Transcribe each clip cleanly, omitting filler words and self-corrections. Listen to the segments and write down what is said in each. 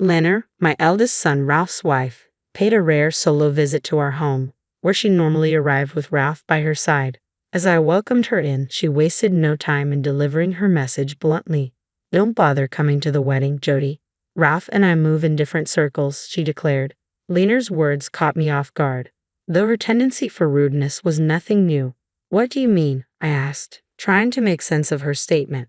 Leonard, my eldest son Ralph's wife, paid a rare solo visit to our home, where she normally arrived with Ralph by her side. As I welcomed her in, she wasted no time in delivering her message bluntly. "Don't bother coming to the wedding, Jody. Ralph and I move in different circles," she declared. Leonard's words caught me off guard, though her tendency for rudeness was nothing new. "What do you mean?" I asked, trying to make sense of her statement.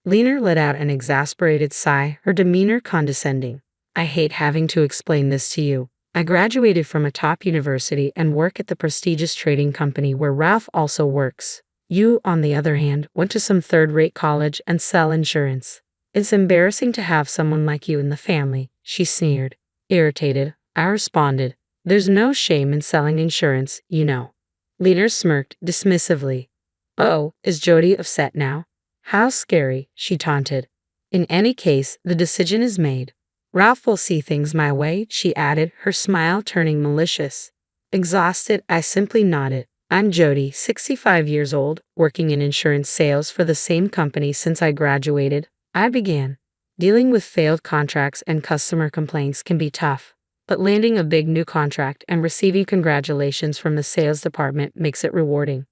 Leonard let out an exasperated sigh, her demeanor condescending. "I hate having to explain this to you. I graduated from a top university and work at the prestigious trading company where Ralph also works. You, on the other hand, went to some third-rate college and sell insurance. It's embarrassing to have someone like you in the family," she sneered. Irritated, I responded, "There's no shame in selling insurance, you know." Leonard smirked dismissively. "Oh, is Jody upset now? How scary," she taunted. "In any case, the decision is made. Ralph will see things my way," she added, her smile turning malicious. Exhausted, I simply nodded. "I'm Jody, 65 years old, working in insurance sales for the same company since I graduated," I began. Dealing with failed contracts and customer complaints can be tough, but landing a big new contract and receiving congratulations from the sales department makes it rewarding.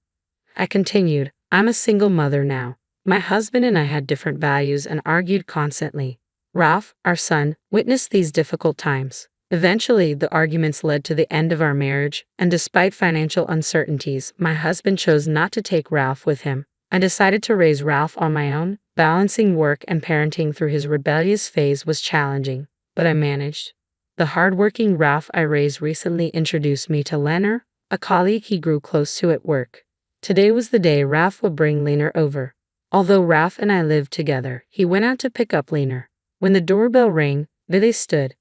I continued, "I'm a single mother now. My husband and I had different values and argued constantly. Ralph, our son, witnessed these difficult times. Eventually, the arguments led to the end of our marriage, and despite financial uncertainties, my husband chose not to take Ralph with him. I decided to raise Ralph on my own. Balancing work and parenting through his rebellious phase was challenging, but I managed. The hardworking Ralph I raised recently introduced me to Leonard, a colleague he grew close to at work. Today was the day Ralph would bring Leonard over. Although Ralph and I lived together, he went out to pick up Leonard. When the doorbell rang, there they stood.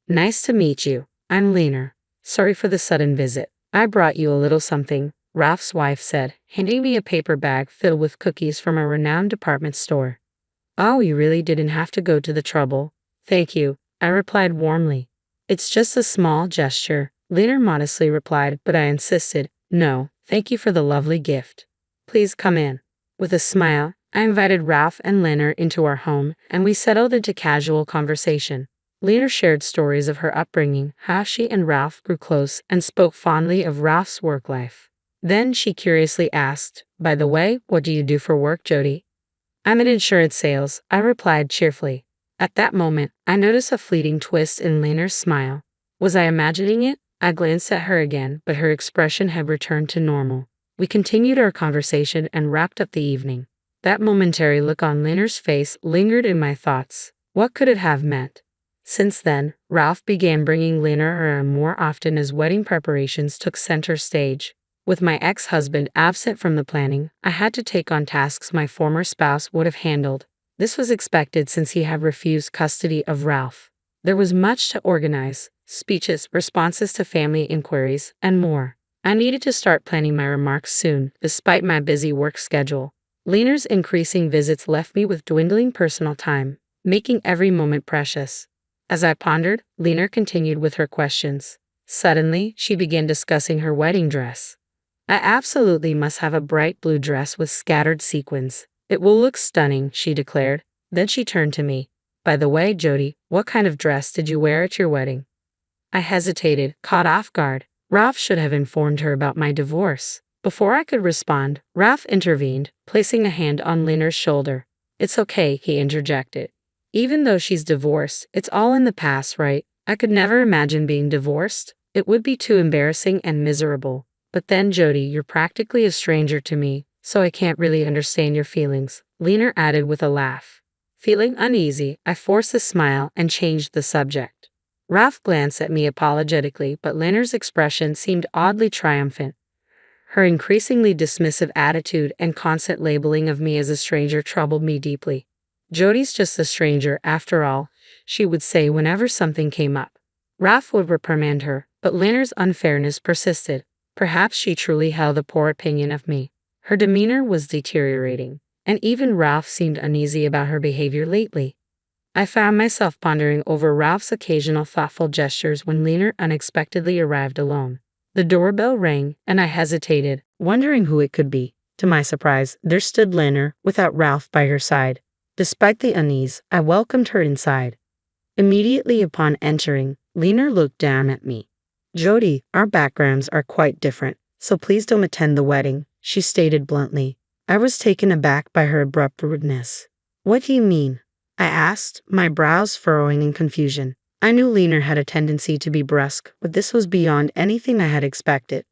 "Nice to meet you. I'm Leonard. Sorry for the sudden visit. I brought you a little something," Ralph's wife said, handing me a paper bag filled with cookies from a renowned department store. "Oh, you really didn't have to go to the trouble." "Thank you," I replied warmly. "It's just a small gesture," Leonard modestly replied, but I insisted, "No, thank you for the lovely gift. Please come in." With a smile, I invited Ralph and Leonard into our home, and we settled into casual conversation. Leonard shared stories of her upbringing, how she and Ralph grew close, and spoke fondly of Ralph's work life. Then she curiously asked, "By the way, what do you do for work, Jody?" "I'm in insurance sales," I replied cheerfully. At that moment, I noticed a fleeting twist in Leonard's smile. Was I imagining it? I glanced at her again, but her expression had returned to normal. We continued our conversation and wrapped up the evening. That momentary look on Leonard's face lingered in my thoughts. What could it have meant? Since then, Ralph began bringing Leonard around more often as wedding preparations took center stage. With my ex-husband absent from the planning, I had to take on tasks my former spouse would have handled. This was expected since he had refused custody of Ralph. There was much to organize: speeches, responses to family inquiries, and more. I needed to start planning my remarks soon, despite my busy work schedule. Leonard's increasing visits left me with dwindling personal time, making every moment precious. As I pondered, Leonard continued with her questions. Suddenly, she began discussing her wedding dress. "I absolutely must have a bright blue dress with scattered sequins. It will look stunning," she declared. Then she turned to me. "By the way, Jody, what kind of dress did you wear at your wedding?" I hesitated, caught off guard. Ralph should have informed her about my divorce. Before I could respond, Ralph intervened, placing a hand on Leonard's shoulder. "It's okay," he interjected. "Even though she's divorced, it's all in the past, right? I could never imagine being divorced. It would be too embarrassing and miserable. But then, Jody, you're practically a stranger to me, so I can't really understand your feelings," Leonard added with a laugh. Feeling uneasy, I forced a smile and changed the subject. Ralph glanced at me apologetically, but Leonard's expression seemed oddly triumphant. Her increasingly dismissive attitude and constant labeling of me as a stranger troubled me deeply. "Jody's just a stranger, after all," she would say whenever something came up. Ralph would reprimand her, but Leonard's unfairness persisted. Perhaps she truly held a poor opinion of me. Her demeanor was deteriorating, and even Ralph seemed uneasy about her behavior lately. I found myself pondering over Ralph's occasional thoughtful gestures when Leonard unexpectedly arrived alone. The doorbell rang, and I hesitated, wondering who it could be. To my surprise, there stood Leonard, without Ralph by her side. Despite the unease, I welcomed her inside. Immediately upon entering, Leaner looked down at me. "Jody, our backgrounds are quite different, so please don't attend the wedding," she stated bluntly. I was taken aback by her abrupt rudeness. "What do you mean?" I asked, my brows furrowing in confusion. I knew Leaner had a tendency to be brusque, but this was beyond anything I had expected.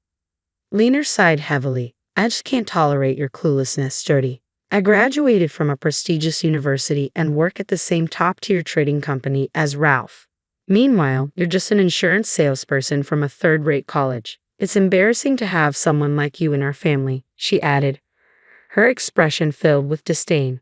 Leaner sighed heavily. "I just can't tolerate your cluelessness, Jody. I graduated from a prestigious university and work at the same top-tier trading company as Ralph. Meanwhile, you're just an insurance salesperson from a third-rate college. It's embarrassing to have someone like you in our family," she added, her expression filled with disdain.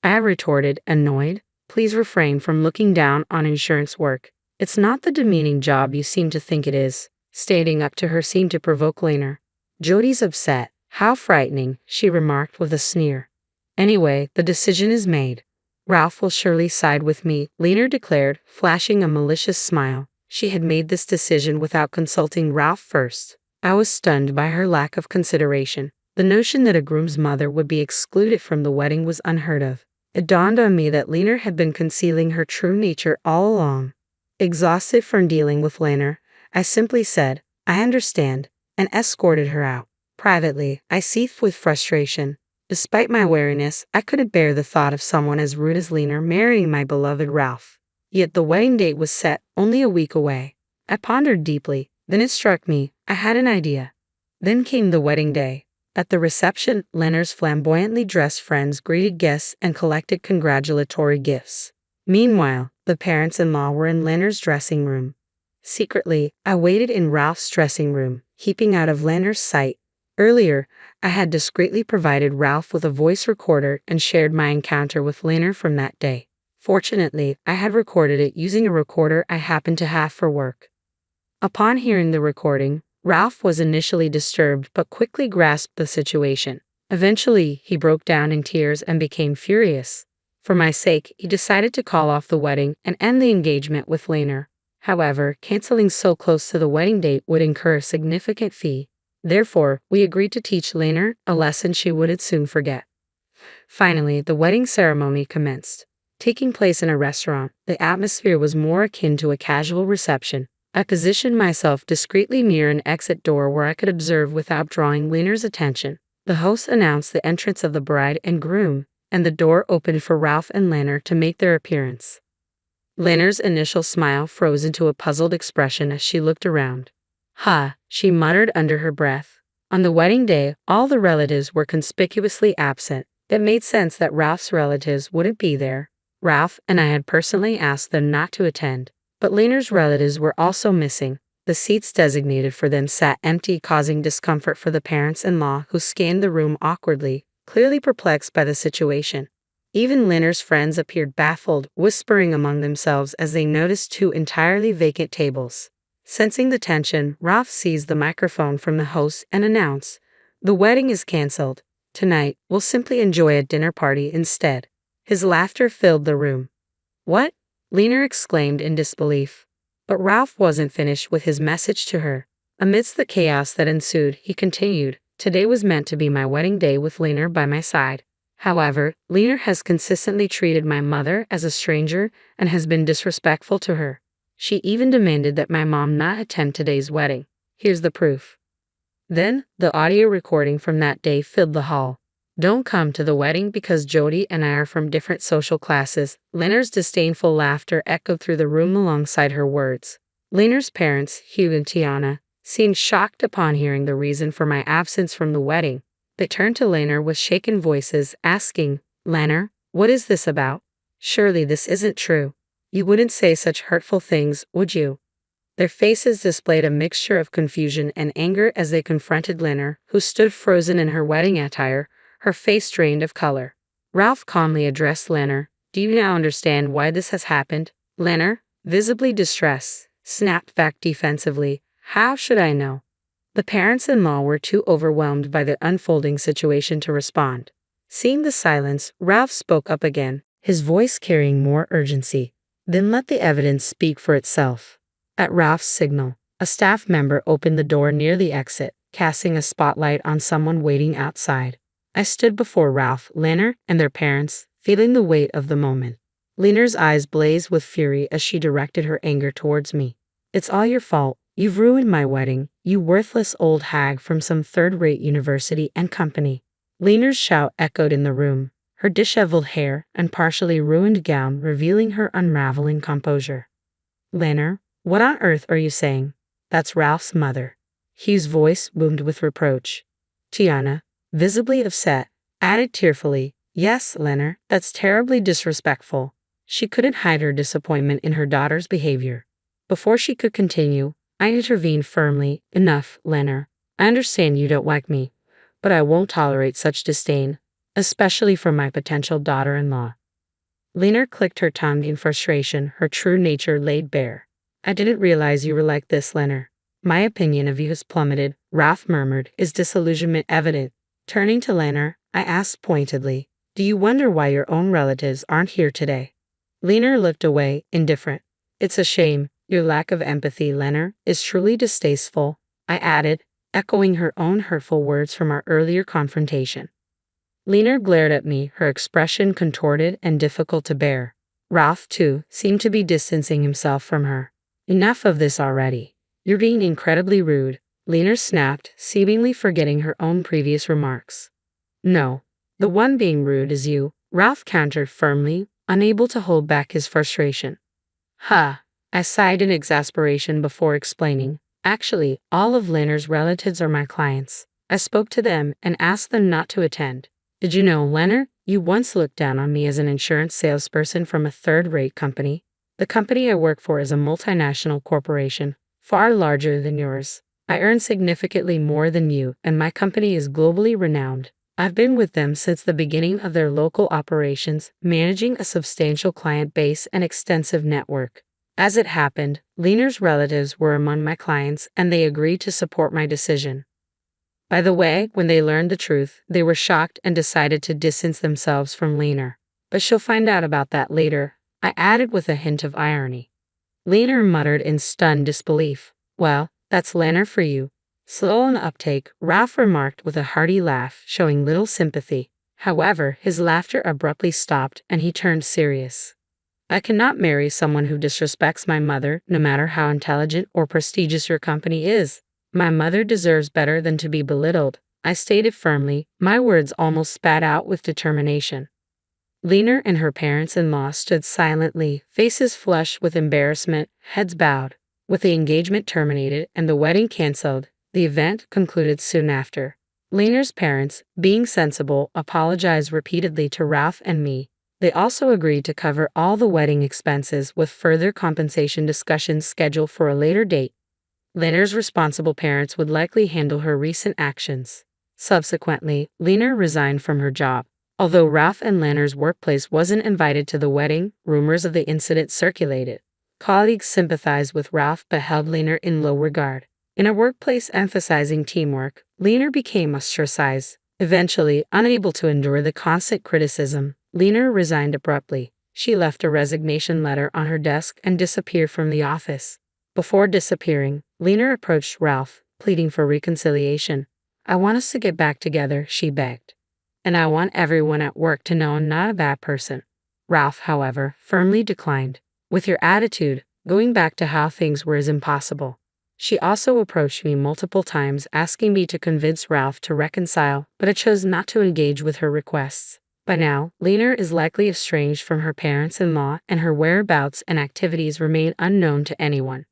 I retorted, annoyed. "Please refrain from looking down on insurance work. It's not the demeaning job you seem to think it is." Standing up to her seemed to provoke Leaner. "Jody's upset. How frightening," she remarked with a sneer. "Anyway, the decision is made. Ralph will surely side with me," Leaner declared, flashing a malicious smile. She had made this decision without consulting Ralph first. I was stunned by her lack of consideration. The notion that a groom's mother would be excluded from the wedding was unheard of. It dawned on me that Leaner had been concealing her true nature all along. Exhausted from dealing with Leaner, I simply said, "I understand," and escorted her out. Privately, I seethed with frustration. Despite my wariness, I couldn't bear the thought of someone as rude as Leaner marrying my beloved Ralph. Yet the wedding date was set, only a week away. I pondered deeply, then it struck me, I had an idea. Then came the wedding day. At the reception, Leaner's flamboyantly dressed friends greeted guests and collected congratulatory gifts. Meanwhile, the parents-in-law were in Leaner's dressing room. Secretly, I waited in Ralph's dressing room, keeping out of Leaner's sight. Earlier, I had discreetly provided Ralph with a voice recorder and shared my encounter with Leaner from that day. Fortunately, I had recorded it using a recorder I happened to have for work. Upon hearing the recording, Ralph was initially disturbed but quickly grasped the situation. Eventually, he broke down in tears and became furious. For my sake, he decided to call off the wedding and end the engagement with Leaner. However, canceling so close to the wedding date would incur a significant fee. Therefore, we agreed to teach Leaner a lesson she would soon forget. Finally, the wedding ceremony commenced. Taking place in a restaurant, the atmosphere was more akin to a casual reception. I positioned myself discreetly near an exit door where I could observe without drawing Leaner's attention. The host announced the entrance of the bride and groom, and the door opened for Ralph and Leaner to make their appearance. Leaner's initial smile froze into a puzzled expression as she looked around. "Ha," she muttered under her breath. On the wedding day, all the relatives were conspicuously absent. It made sense that Ralph's relatives wouldn't be there. Ralph and I had personally asked them not to attend. But Leaner's relatives were also missing. The seats designated for them sat empty, causing discomfort for the parents-in-law who scanned the room awkwardly, clearly perplexed by the situation. Even Leaner's friends appeared baffled, whispering among themselves as they noticed two entirely vacant tables. Sensing the tension, Ralph seized the microphone from the host and announced, "The wedding is canceled. Tonight, we'll simply enjoy a dinner party instead." His laughter filled the room. "What?" Leaner exclaimed in disbelief. But Ralph wasn't finished with his message to her. Amidst the chaos that ensued, he continued, "Today was meant to be my wedding day with Leaner by my side. However, Leaner has consistently treated my mother as a stranger and has been disrespectful to her. She even demanded that my mom not attend today's wedding. Here's the proof." Then, the audio recording from that day filled the hall. "Don't come to the wedding because Jody and I are from different social classes." Leaner's disdainful laughter echoed through the room alongside her words. Leaner's parents, Hugh and Tiana, seemed shocked upon hearing the reason for my absence from the wedding. They turned to Leaner with shaken voices, asking, "Leaner, what is this about? Surely this isn't true. You wouldn't say such hurtful things, would you?" Their faces displayed a mixture of confusion and anger as they confronted Leaner, who stood frozen in her wedding attire, her face drained of color. Ralph calmly addressed Leaner. "Do you now understand why this has happened?" Leaner, visibly distressed, snapped back defensively, "How should I know?" The parents-in-law were too overwhelmed by the unfolding situation to respond. Seeing the silence, Ralph spoke up again, his voice carrying more urgency. "Then let the evidence speak for itself." At Ralph's signal, a staff member opened the door near the exit, casting a spotlight on someone waiting outside. I stood before Ralph, Leaner, and their parents, feeling the weight of the moment. Lena's eyes blazed with fury as she directed her anger towards me. It's all your fault. You've ruined my wedding, you worthless old hag from some third-rate university and company. Lena's shout echoed in the room, her disheveled hair and partially ruined gown revealing her unraveling composure. Lena, what on earth are you saying? That's Ralph's mother. Hugh's voice boomed with reproach. Tiana, visibly upset, added tearfully, yes, Lena, that's terribly disrespectful. She couldn't hide her disappointment in her daughter's behavior. Before she could continue, I intervened firmly. Enough, Lena. I understand you don't like me, but I won't tolerate such disdain, especially from my potential daughter-in-law. Lena clicked her tongue in frustration, her true nature laid bare. I didn't realize you were like this, Lena. My opinion of you has plummeted, Ralph murmured, his disillusionment evident. Turning to Lena, I asked pointedly, do you wonder why your own relatives aren't here today? Lena looked away, indifferent. It's a shame. Your lack of empathy, Lena, is truly distasteful, I added, echoing her own hurtful words from our earlier confrontation. Lena glared at me, her expression contorted and difficult to bear. Ralph, too, seemed to be distancing himself from her. Enough of this already. You're being incredibly rude, Lena snapped, seemingly forgetting her own previous remarks. No, the one being rude is you, Ralph countered firmly, unable to hold back his frustration. Ha! I sighed in exasperation before explaining. Actually, all of Lena's relatives are my clients. I spoke to them and asked them not to attend. Did you know, Lena, you once looked down on me as an insurance salesperson from a third-rate company? The company I work for is a multinational corporation, far larger than yours. I earn significantly more than you, and my company is globally renowned. I've been with them since the beginning of their local operations, managing a substantial client base and extensive network. As it happened, Lena's relatives were among my clients and they agreed to support my decision. By the way, when they learned the truth, they were shocked and decided to distance themselves from Lena. But she'll find out about that later, I added with a hint of irony. Lena muttered in stunned disbelief. Well, that's Lena for you. Slow on uptake, Ralph remarked with a hearty laugh, showing little sympathy. However, his laughter abruptly stopped and he turned serious. I cannot marry someone who disrespects my mother, no matter how intelligent or prestigious your company is. My mother deserves better than to be belittled, I stated firmly, my words almost spat out with determination. Lena and her parents-in-law stood silently, faces flushed with embarrassment, heads bowed. With the engagement terminated and the wedding canceled, the event concluded soon after. Lena's parents, being sensible, apologized repeatedly to Ralph and me. They also agreed to cover all the wedding expenses with further compensation discussions scheduled for a later date. Lena's responsible parents would likely handle her recent actions. Subsequently, Lena resigned from her job. Although Ralph and Lena's workplace wasn't invited to the wedding, rumors of the incident circulated. Colleagues sympathized with Ralph but held Lena in low regard. In a workplace emphasizing teamwork, Lena became ostracized. Eventually, unable to endure the constant criticism, Lena resigned abruptly. She left a resignation letter on her desk and disappeared from the office. Before disappearing, Lena approached Ralph, pleading for reconciliation. I want us to get back together, she begged. And I want everyone at work to know I'm not a bad person. Ralph, however, firmly declined. With your attitude, going back to how things were is impossible. She also approached me multiple times asking me to convince Ralph to reconcile, but I chose not to engage with her requests. By now, Lena is likely estranged from her parents-in-law and her whereabouts and activities remain unknown to anyone.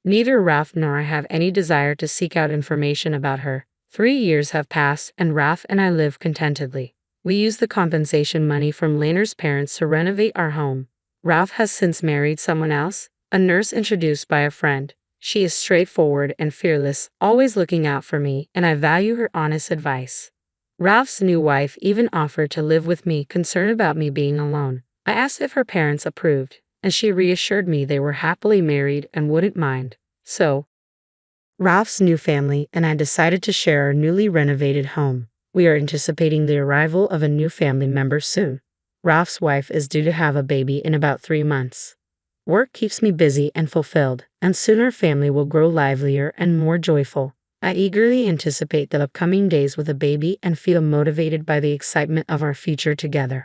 Neither Ralph nor I have any desire to seek out information about her. 3 years have passed and Ralph and I live contentedly. We use the compensation money from Lena's parents to renovate our home. Ralph has since married someone else, a nurse introduced by a friend. She is straightforward and fearless, always looking out for me, and I value her honest advice. Ralph's new wife even offered to live with me, concerned about me being alone. I asked if her parents approved, and she reassured me they were happily married and wouldn't mind. So, Ralph's new family and I decided to share our newly renovated home. We are anticipating the arrival of a new family member soon. Ralph's wife is due to have a baby in about 3 months. Work keeps me busy and fulfilled, and soon our family will grow livelier and more joyful. I eagerly anticipate the upcoming days with a baby and feel motivated by the excitement of our future together.